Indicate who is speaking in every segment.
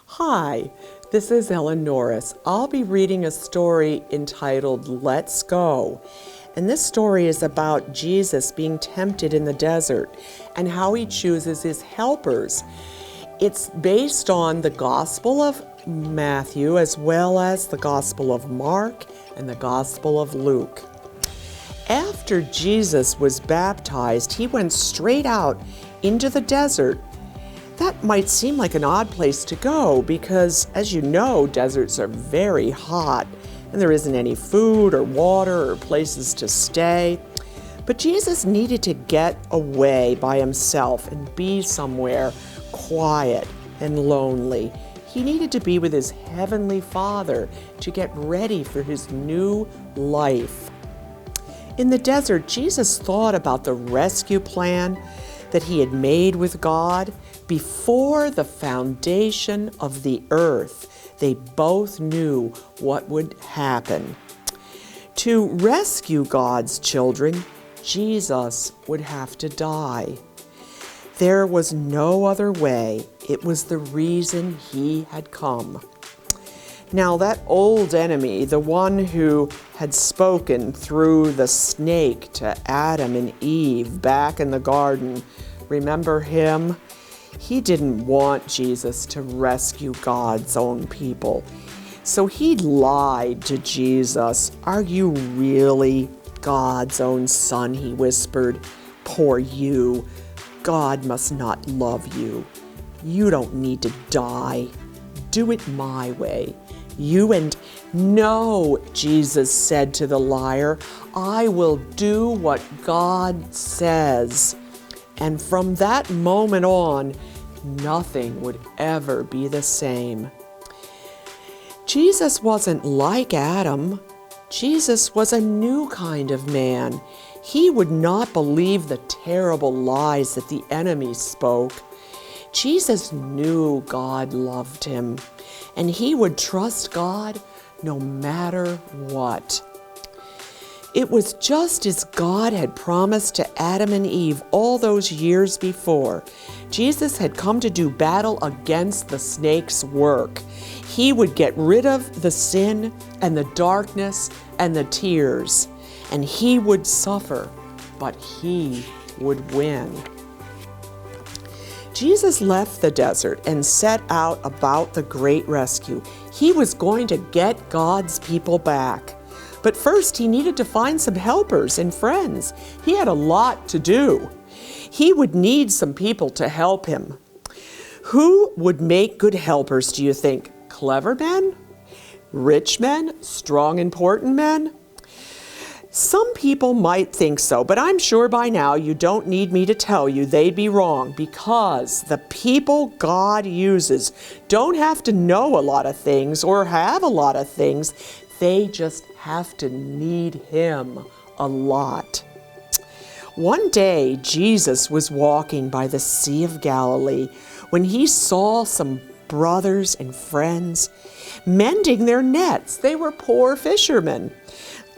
Speaker 1: Hi, this is Ellen Norris. I'll be reading a story entitled Let's Go. And this story is about Jesus being tempted in the desert and how he chooses his helpers. It's based on the Gospel of Matthew as well as the Gospel of Mark and the Gospel of Luke. After Jesus was baptized, he went straight out into the desert. That might seem like an odd place to go because, as you know, deserts are very hot and there isn't any food or water or places to stay. But Jesus needed to get away by himself and be somewhere quiet and lonely. He needed to be with his heavenly Father to get ready for his new life. In the desert, Jesus thought about the rescue plan that he had made with God before the foundation of the earth. They both knew what would happen. To rescue God's children, Jesus would have to die. There was no other way. It was the reason he had come. Now that old enemy, the one who had spoken through the snake to Adam and Eve back in the garden, remember him? He didn't want Jesus to rescue God's own people. So he lied to Jesus. "Are you really God's own son?" he whispered. "Poor you. God must not love you. You don't need to die. Do it my way. No, Jesus said to the liar, "I will do what God says." And from that moment on, nothing would ever be the same. Jesus wasn't like Adam. Jesus was a new kind of man. He would not believe the terrible lies that the enemy spoke. Jesus knew God loved him, and he would trust God no matter what. It was just as God had promised to Adam and Eve all those years before. Jesus had come to do battle against the snake's work. He would get rid of the sin and the darkness and the tears, and he would suffer, but he would win. Jesus left the desert and set out about the great rescue. He was going to get God's people back. But first, he needed to find some helpers and friends. He had a lot to do. He would need some people to help him. Who would make good helpers, do you think? Clever men? Rich men? Strong, important men? Some people might think so, but I'm sure by now you don't need me to tell you they'd be wrong, because the people God uses don't have to know a lot of things or have a lot of things. They just have to need him a lot. One day, Jesus was walking by the Sea of Galilee when he saw some brothers and friends mending their nets. They were poor fishermen.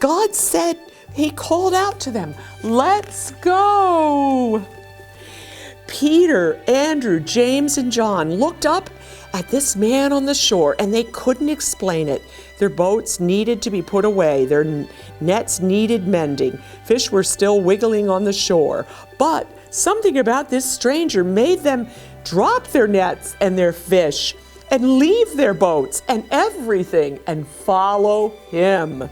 Speaker 1: God said, he called out to them, "Let's go." Peter, Andrew, James, and John looked up at this man on the shore, and they couldn't explain it. Their boats needed to be put away. Their nets needed mending. Fish were still wiggling on the shore. But something about this stranger made them drop their nets and their fish and leave their boats and everything and follow him.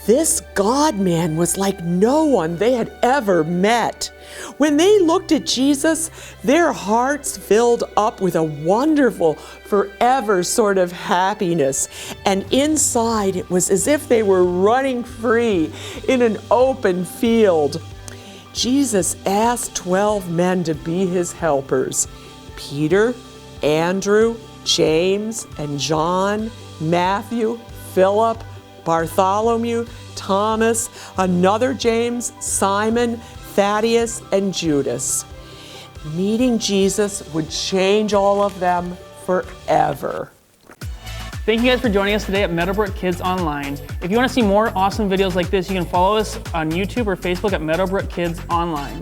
Speaker 1: This God-man was like no one they had ever met. When they looked at Jesus, their hearts filled up with a wonderful, forever sort of happiness. And inside, it was as if they were running free in an open field. Jesus asked 12 men to be his helpers: Peter, Andrew, James, and John, Matthew, Philip, Bartholomew, Thomas, another James, Simon, Thaddeus, and Judas. Meeting Jesus would change all of them forever.
Speaker 2: Thank you guys for joining us today at Meadowbrook Kids Online. If you want to see more awesome videos like this, you can follow us on YouTube or Facebook at Meadowbrook Kids Online.